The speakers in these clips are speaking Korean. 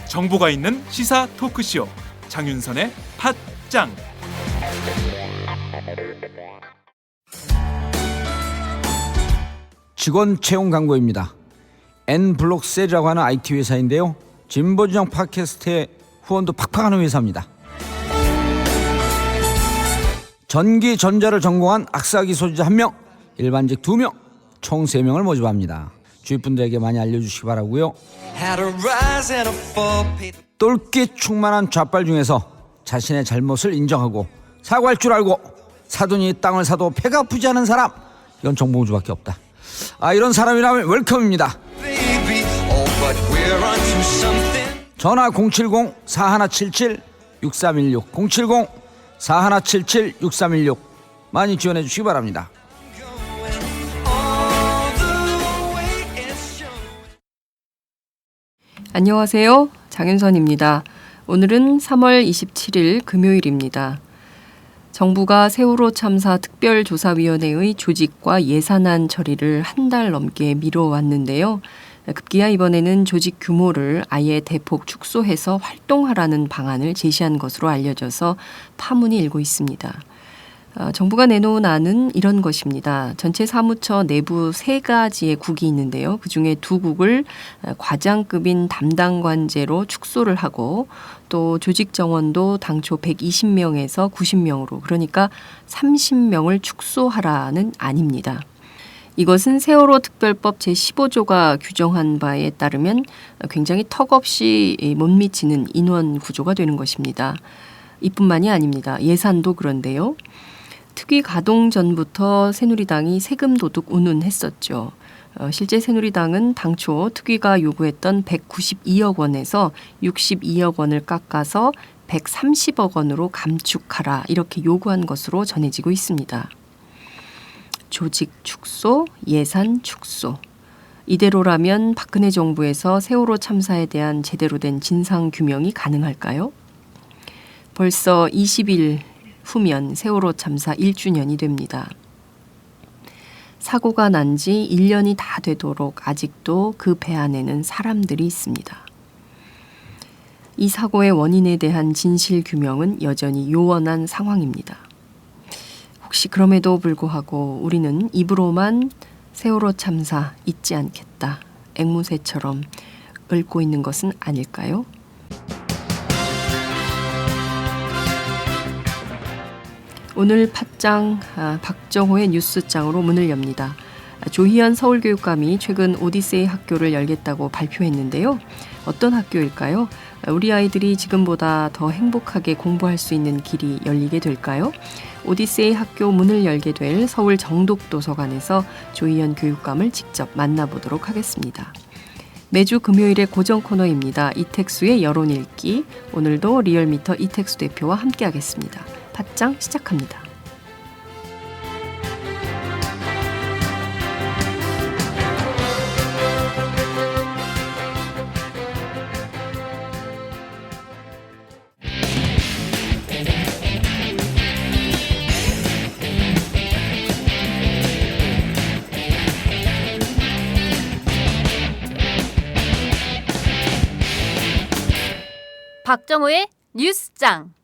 정보가 있는 시사 토크쇼 장윤선의 팟짱. 직원 채용 광고입니다. N블록셀이라고 하는 IT 회사인데요. 진보진영 팟캐스트에 후원도 팍팍하는 회사입니다. 전기 전자를 전공한 악사기 소지자 1명, 일반직 2명, 총 3명을 모집합니다. 주위 분들에게 많이 알려주시기 바라고요. 똘끼 충만한 좌빨 중에서 자신의 잘못을 인정하고 사과할 줄 알고 사돈이 땅을 사도 배가 아프지 않은 사람, 이건 정봉주밖에 없다. 이런 사람이라면 웰컴입니다. 전화 070-4177-6316 070-4177-6316 많이 지원해 주시기 바랍니다. 안녕하세요. 장윤선입니다. 오늘은 3월 27일 금요일입니다. 정부가 세월호 참사 특별조사위원회의 조직과 예산안 처리를 한 달 넘게 미뤄왔는데요. 급기야 이번에는 조직 규모를 아예 대폭 축소해서 활동하라는 방안을 제시한 것으로 알려져서 파문이 일고 있습니다. 정부가 내놓은 안은 이런 것입니다. 전체 사무처 내부 3가지의 국이 있는데요. 그중에 2국을 과장급인 담당관제로 축소를 하고 또 조직 정원도 당초 120명에서 90명으로 그러니까 30명을 축소하라는 안입니다. 이것은 세월호 특별법 제15조가 규정한 바에 따르면 굉장히 턱없이 못 미치는 인원 구조가 되는 것입니다. 이뿐만이 아닙니다. 예산도 그런데요. 특위 가동 전부터 새누리당이 세금 도둑 운운했었죠. 실제 새누리당은 당초 특위가 요구했던 192억 원에서 62억 원을 깎아서 130억 원으로 감축하라 이렇게 요구한 것으로 전해지고 있습니다. 조직 축소, 예산 축소. 이대로라면 박근혜 정부에서 세월호 참사에 대한 제대로 된 진상규명이 가능할까요? 벌써 20일 후면 세월호 참사 1주년이 됩니다. 사고가 난 지 1년이 다 되도록 아직도 그 배 안에는 사람들이 있습니다. 이 사고의 원인에 대한 진실 규명은 여전히 요원한 상황입니다. 혹시 그럼에도 불구하고 우리는 입으로만 세월호 참사 잊지 않겠다, 앵무새처럼 읊고 있는 것은 아닐까요? 오늘 팟짱 박정호의 뉴스장으로 문을 엽니다. 조희연 서울교육감이 최근 오디세이 학교를 열겠다고 발표했는데요. 어떤 학교일까요? 우리 아이들이 지금보다 더 행복하게 공부할 수 있는 길이 열리게 될까요? 오디세이 학교 문을 열게 될 서울 정독도서관에서 조희연 교육감을 직접 만나보도록 하겠습니다. 매주 금요일의 고정 코너입니다. 이택수의 여론 읽기. 오늘도 리얼미터 이택수 대표와 함께하겠습니다. 팟짱 시작합니다. 박정호의 뉴스장.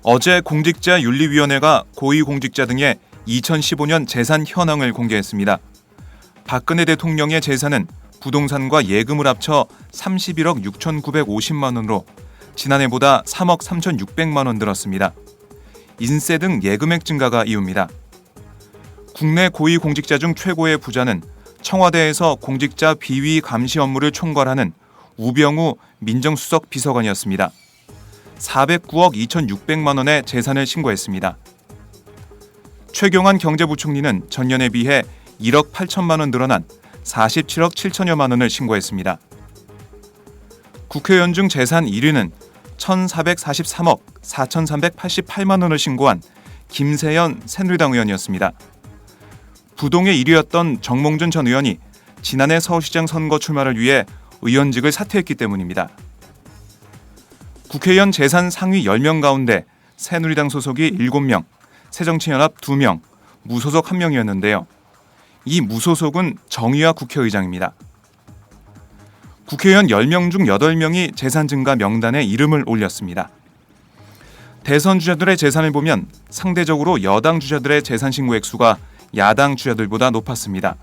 어제 공직자윤리위원회가 고위공직자 등의 2015년 재산 현황을 공개했습니다. 박근혜 대통령의 재산은 부동산과 예금을 합쳐 31억 6,950만 원으로 지난해보다 3억 3,600만 원 늘었습니다. 인세 등 예금액 증가가 이유입니다. 국내 고위공직자 중 최고의 부자는 청와대에서 공직자 비위 감시 업무를 총괄하는 우병우 민정수석 비서관이었습니다. 409억 2,600만 원의 재산을 신고했습니다. 최경환 경제부총리는 전년에 비해 1억 8천만 원 늘어난 47억 7천여만 원을 신고했습니다. 국회의원 중 재산 1위는 1,443억 4,388만 원을 신고한 김세연 새누리당 의원이었습니다. 부동의 1위였던 정몽준 전 의원이 지난해 서울시장 선거 출마를 위해 의원직을 사퇴했기 때문입니다. 국회의원 재산 상위 10명 가운데 새누리당 소속이 7명, 새정치연합 2명, 무소속 1명이었는데요. 이 무소속은 정의화 국회의장입니다. 국회의원 10명 중 8명이 재산 증가 명단에 이름을 올렸습니다. 대선 주자들의 재산을 보면 상대적으로 여당 주자들의 재산 신고 액수가 야당 주자들보다 높았습니다.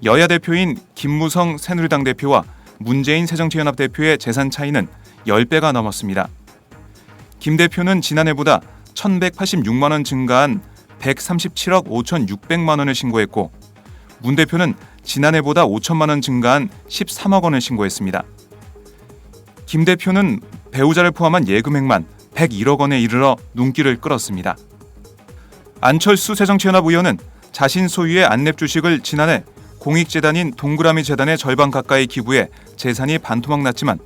여야 대표인 김무성 새누리당 대표와 문재인 새정치연합 대표의 재산 차이는 10배가 넘었습니다. 김 대표는 지난해보다 1,186만 원 증가한 137억 5,600만 원을 신고했고 문 대표는 지난해보다 5천만 원 증가한 13억 원을 신고했습니다. 김 대표는 배우자를 포함한 예금액만 101억 원에 이르러 눈길을 끌었습니다. 안철수 새정치연합 의원은 자신 소유의 안랩 주식을 지난해 공익재단인 동그라미 재단의 절반 가까이 기부해 재산이 반토막 났지만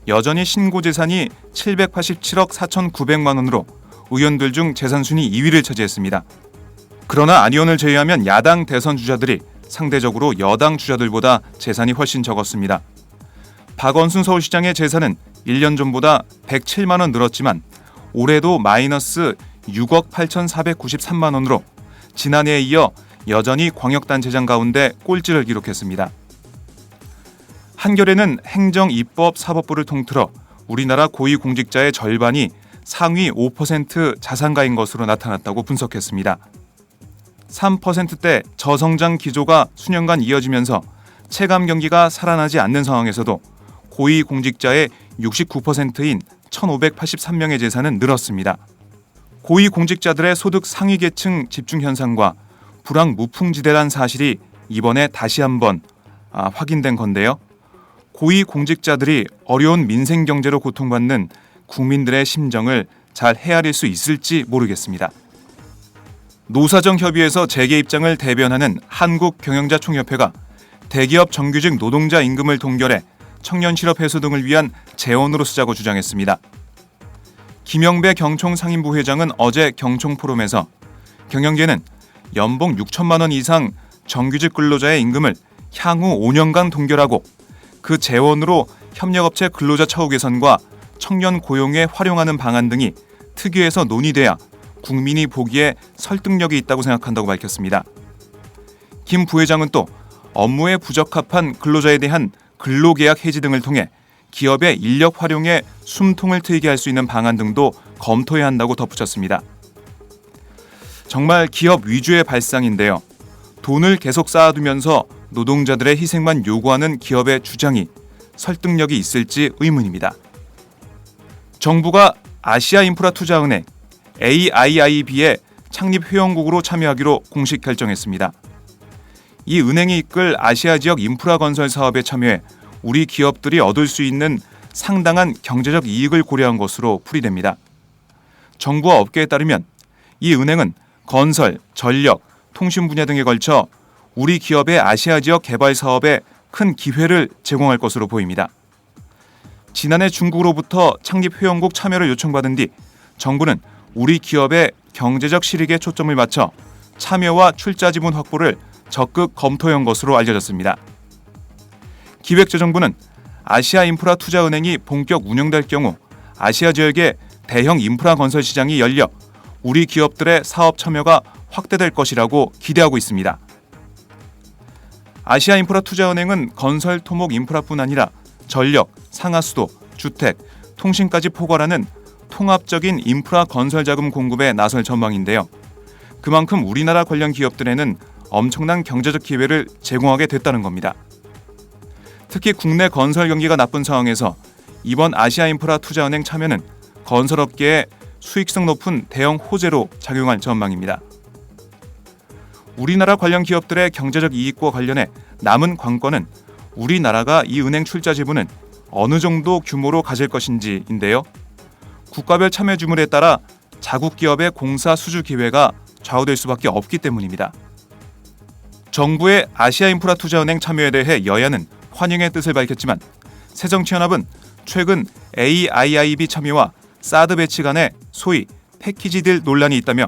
여전히 신고 재산이 787억 4,900만 원으로 의원들 중 재산 순위 2위를 차지했습니다. 그러나 안 의원을 제외하면 야당 대선 주자들이 상대적으로 여당 주자들보다 재산이 훨씬 적었습니다. 박원순 서울시장의 재산은 1년 전보다 107만 원 늘었지만 올해도 마이너스 6억 8,493만 원으로 지난해에 이어 여전히 광역단체장 가운데 꼴찌를 기록했습니다. 한겨레는 행정, 입법, 사법부를 통틀어 우리나라 고위공직자의 절반이 상위 5% 자산가인 것으로 나타났다고 분석했습니다. 3%대 저성장 기조가 수년간 이어지면서 체감 경기가 살아나지 않는 상황에서도 고위공직자의 69%인 1,583명의 재산은 늘었습니다. 고위공직자들의 소득 상위 계층 집중 현상과 불황무풍지대란 사실이 이번에 다시 한번 확인된 건데요. 고위공직자들이 어려운 민생 경제로 고통받는 국민들의 심정을 잘 헤아릴 수 있을지 모르겠습니다. 노사정 협의회에서 재계 입장을 대변하는 한국경영자총협회가 대기업 정규직 노동자 임금을 동결해 청년 실업 해소 등을 위한 재원으로 쓰자고 주장했습니다. 김영배 경총 상임부회장은 어제 경총포럼에서 경영계는 연봉 6천만 원 이상 정규직 근로자의 임금을 향후 5년간 동결하고 그 재원으로 협력업체 근로자 처우 개선과 청년 고용에 활용하는 방안 등이 특위에서 논의돼야 국민이 보기에 설득력이 있다고 생각한다고 밝혔습니다. 김 부회장은 또 업무에 부적합한 근로자에 대한 근로계약 해지 등을 통해 기업의 인력 활용에 숨통을 트이게 할 수 있는 방안 등도 검토해야 한다고 덧붙였습니다. 정말 기업 위주의 발상인데요. 돈을 계속 쌓아두면서 노동자들의 희생만 요구하는 기업의 주장이 설득력이 있을지 의문입니다. 정부가 아시아인프라투자은행 AIIB의 창립 회원국으로 참여하기로 공식 결정했습니다. 이 은행이 이끌 아시아 지역 인프라 건설 사업에 참여해 우리 기업들이 얻을 수 있는 상당한 경제적 이익을 고려한 것으로 풀이됩니다. 정부와 업계에 따르면 이 은행은 건설, 전력, 통신 분야 등에 걸쳐 우리 기업의 아시아 지역 개발 사업에 큰 기회를 제공할 것으로 보입니다. 지난해 중국으로부터 창립 회원국 참여를 요청받은 뒤 정부는 우리 기업의 경제적 실익에 초점을 맞춰 참여와 출자 지분 확보를 적극 검토한 것으로 알려졌습니다. 기획재정부는 아시아인프라투자은행이 본격 운영될 경우 아시아 지역의 대형 인프라 건설 시장이 열려 우리 기업들의 사업 참여가 확대될 것이라고 기대하고 있습니다. 아시아인프라투자은행은 건설 토목 인프라뿐 아니라 전력, 상하수도, 주택, 통신까지 포괄하는 통합적인 인프라 건설 자금 공급에 나설 전망인데요. 그만큼 우리나라 관련 기업들에는 엄청난 경제적 기회를 제공하게 됐다는 겁니다. 특히 국내 건설 경기가 나쁜 상황에서 이번 아시아인프라투자은행 참여는 건설업계에 수익성 높은 대형 호재로 작용할 전망입니다. 우리나라 관련 기업들의 경제적 이익과 관련해 남은 관건은 우리나라가 이 은행 출자 지분은 어느 정도 규모로 가질 것인지인데요. 국가별 참여 규모에 따라 자국 기업의 공사 수주 기회가 좌우될 수밖에 없기 때문입니다. 정부의 아시아인프라투자은행 참여에 대해 여야는 환영의 뜻을 밝혔지만 새정치연합은 최근 AIIB 참여와 사드 배치 간의 소위 패키지딜 논란이 있다며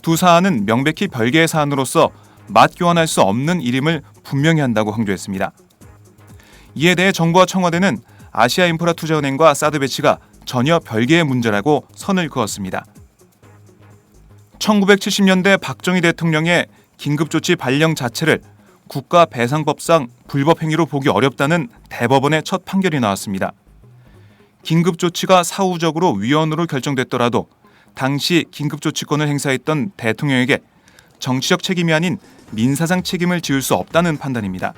두 사안은 명백히 별개의 사안으로서 맞교환할 수 없는 일임을 분명히 한다고 강조했습니다. 이에 대해 정부와 청와대는 아시아인프라투자은행과 사드 배치가 전혀 별개의 문제라고 선을 그었습니다. 1970년대 박정희 대통령의 긴급조치 발령 자체를 국가배상법상 불법 행위로 보기 어렵다는 대법원의 첫 판결이 나왔습니다. 긴급조치가 사후적으로 위헌으로 결정됐더라도 당시 긴급조치권을 행사했던 대통령에게 정치적 책임이 아닌 민사상 책임을 지을 수 없다는 판단입니다.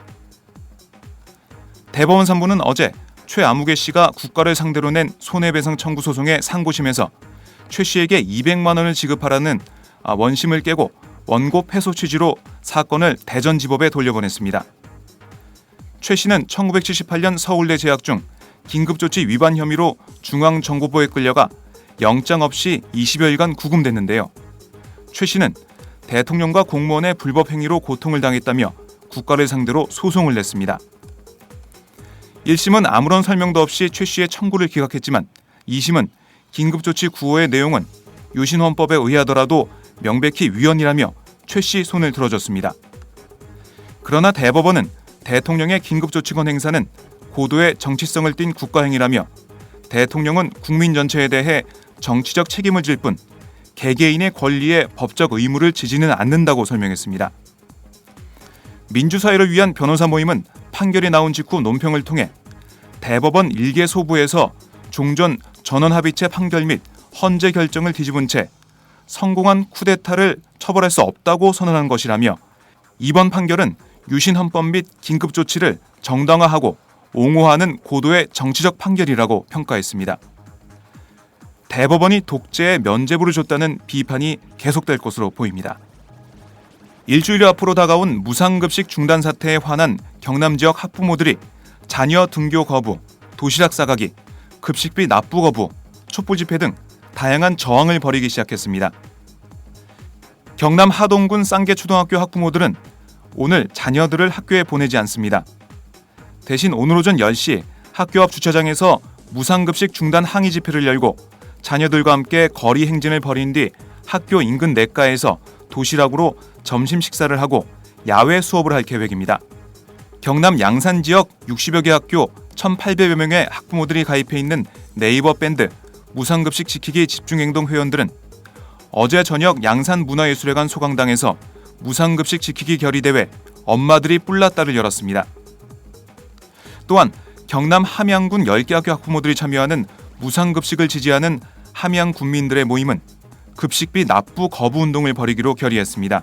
대법원 3부는 어제 최아무개 씨가 국가를 상대로 낸 손해배상 청구 소송의 상고심에서 최 씨에게 200만 원을 지급하라는 원심을 깨고 원고 패소 취지로 사건을 대전지법에 돌려보냈습니다. 최 씨는 1978년 서울대 재학 중 긴급조치 위반 혐의로 중앙정보부에 끌려가 영장 없이 20여일간 구금됐는데요. 최 씨는 대통령과 공무원의 불법 행위로 고통을 당했다며 국가를 상대로 소송을 냈습니다. 1심은 아무런 설명도 없이 최 씨의 청구를 기각했지만 2심은 긴급조치 구호의 내용은 유신헌법에 의하더라도 명백히 위헌이라며 최 씨 손을 들어줬습니다. 그러나 대법원은 대통령의 긴급조치권 행사는 고도의 정치성을 띤 국가행위라며 대통령은 국민 전체에 대해 정치적 책임을 질 뿐 개개인의 권리에 법적 의무를 지지는 않는다고 설명했습니다. 민주사회를 위한 변호사 모임은 판결이 나온 직후 논평을 통해 대법원 일개 소부에서 종전 전원합의체 판결 및 헌재 결정을 뒤집은 채 성공한 쿠데타를 처벌할 수 없다고 선언한 것이라며 이번 판결은 유신헌법 및 긴급조치를 정당화하고 옹호하는 고도의 정치적 판결이라고 평가했습니다. 대법원이 독재에 면죄부를 줬다는 비판이 계속될 것으로 보입니다. 일주일 앞으로 다가온 무상급식 중단 사태에 화난 경남 지역 학부모들이 자녀 등교 거부, 도시락 싸가기, 급식비 납부 거부, 촛불 집회 등 다양한 저항을 벌이기 시작했습니다. 경남 하동군 쌍계초등학교 학부모들은 오늘 자녀들을 학교에 보내지 않습니다. 대신 오늘 오전 10시 학교 앞 주차장에서 무상급식 중단 항의 집회를 열고 자녀들과 함께 거리 행진을 벌인 뒤 학교 인근 냇가에서 도시락으로 점심 식사를 하고 야외 수업을 할 계획입니다. 경남 양산 지역 60여 개 학교 1,800여 명의 학부모들이 가입해 있는 네이버 밴드 무상급식 지키기 집중행동 회원들은 어제 저녁 양산문화예술회관 소강당에서 무상급식 지키기 결의대회 엄마들이 뿔났다를 열었습니다. 또한 경남 함양군 10개 학교 학부모들이 참여하는 무상급식을 지지하는 함양 군민들의 모임은 급식비 납부 거부 운동을 벌이기로 결의했습니다.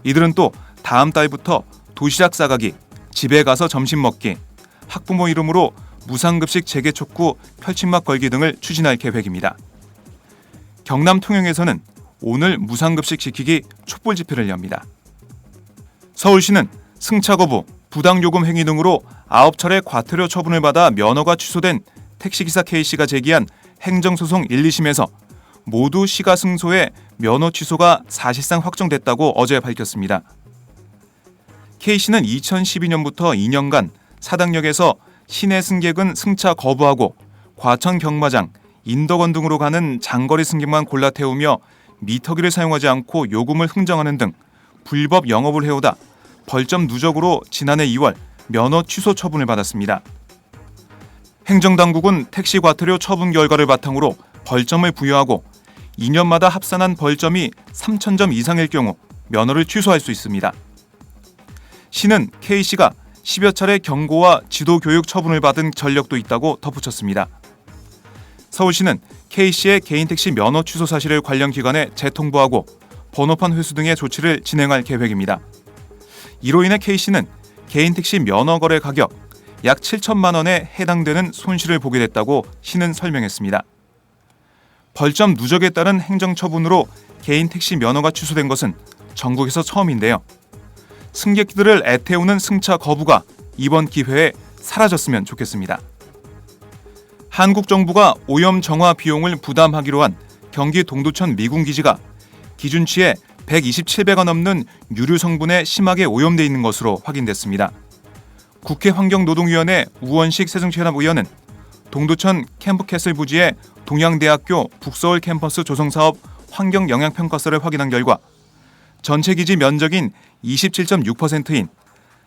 이들은 또 다음 달부터 도시락 싸가기, 집에 가서 점심 먹기, 학부모 이름으로 무상급식 재개 촉구, 펼침막 걸기 등을 추진할 계획입니다. 경남 통영에서는 오늘 무상급식 지키기 촛불 집회를 엽니다. 서울시는 승차 거부, 부당요금 행위 등으로 9차례 과태료 처분을 받아 면허가 취소된 택시기사 K씨가 제기한 행정소송 1, 2심에서 모두 시가 승소해 면허 취소가 사실상 확정됐다고 어제 밝혔습니다. K씨는 2012년부터 2년간 사당역에서 시내 승객은 승차 거부하고 과천 경마장, 인덕원 등으로 가는 장거리 승객만 골라 태우며 미터기를 사용하지 않고 요금을 흥정하는 등 불법 영업을 해오다 벌점 누적으로 지난해 2월 면허 취소 처분을 받았습니다. 행정당국은 택시 과태료 처분 결과를 바탕으로 벌점을 부여하고 2년마다 합산한 벌점이 3,000점 이상일 경우 면허를 취소할 수 있습니다. 시는 K씨가 10여 차례 경고와 지도교육 처분을 받은 전력도 있다고 덧붙였습니다. 서울시는 K씨의 개인 택시 면허 취소 사실을 관련 기관에 재통보하고 번호판 회수 등의 조치를 진행할 계획입니다. 이로 인해 K씨는 개인 택시 면허 거래 가격 약 7천만 원에 해당되는 손실을 보게 됐다고 시는 설명했습니다. 벌점 누적에 따른 행정처분으로 개인 택시 면허가 취소된 것은 전국에서 처음인데요. 승객들을 애태우는 승차 거부가 이번 기회에 사라졌으면 좋겠습니다. 한국 정부가 오염 정화 비용을 부담하기로 한 경기 동두천 미군기지가 기준치의 127배가 넘는 유류 성분에 심하게 오염돼 있는 것으로 확인됐습니다. 국회 환경노동위원회 우원식 새정치연합 의원은 동두천 캠프캐슬 부지의 동양대학교 북서울 캠퍼스 조성사업 환경영향평가서를 확인한 결과 전체 기지 면적인 27.6%인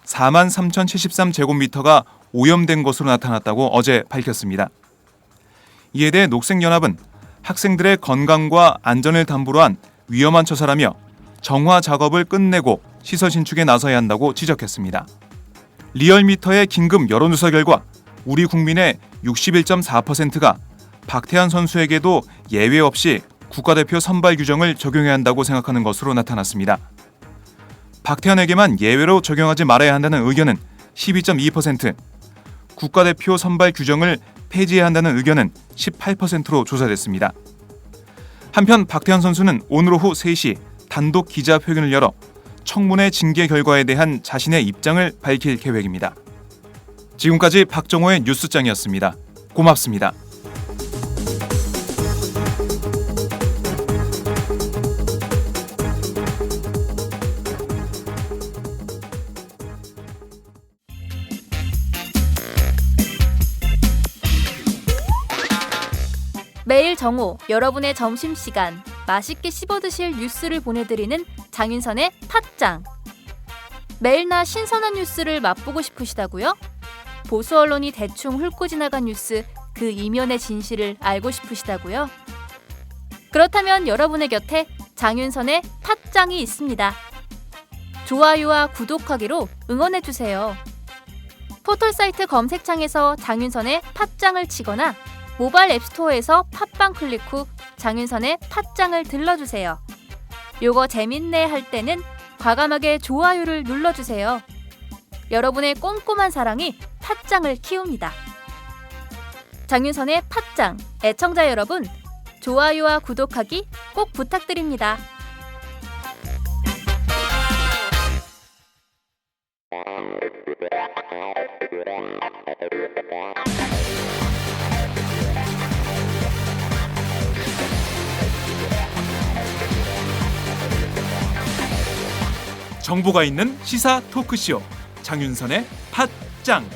43,073제곱미터가 오염된 것으로 나타났다고 어제 밝혔습니다. 이에 대해 녹색연합은 학생들의 건강과 안전을 담보로 한 위험한 처사라며 정화 작업을 끝내고 시설 신축에 나서야 한다고 지적했습니다. 리얼미터의 긴급 여론조사 결과 우리 국민의 61.4%가 박태환 선수에게도 예외 없이 국가대표 선발 규정을 적용해야 한다고 생각하는 것으로 나타났습니다. 박태환에게만 예외로 적용하지 말아야 한다는 의견은 12.2%, 국가대표 선발 규정을 폐지해야 한다는 의견은 18%로 조사됐습니다. 한편 박태환 선수는 오늘 오후 3시 단독 기자회견을 열어 청문회 징계 결과에 대한 자신의 입장을 밝힐 계획입니다. 지금까지 박정호의 뉴스장이었습니다. 고맙습니다. 매일 정오 여러분의 점심시간 맛있게 씹어드실 뉴스를 보내드리는 장윤선의 팟짱. 매일나 신선한 뉴스를 맛보고 싶으시다고요? 보수 언론이 대충 훑고 지나간 뉴스 그 이면의 진실을 알고 싶으시다고요? 그렇다면 여러분의 곁에 장윤선의 팟짱이 있습니다. 좋아요와 구독하기로 응원해주세요. 포털사이트 검색창에서 장윤선의 팟짱을 치거나 모바일 앱스토어에서 팟빵 클릭 후 장윤선의 팟짱을 들러주세요. 요거 재밌네 할 때는 과감하게 좋아요를 눌러주세요. 여러분의 꼼꼼한 사랑이 팟짱을 키웁니다. 장윤선의 팟짱, 애청자 여러분, 좋아요와 구독하기 꼭 부탁드립니다. 정보가 있는 시사 토크쇼 장윤선의 팟짱.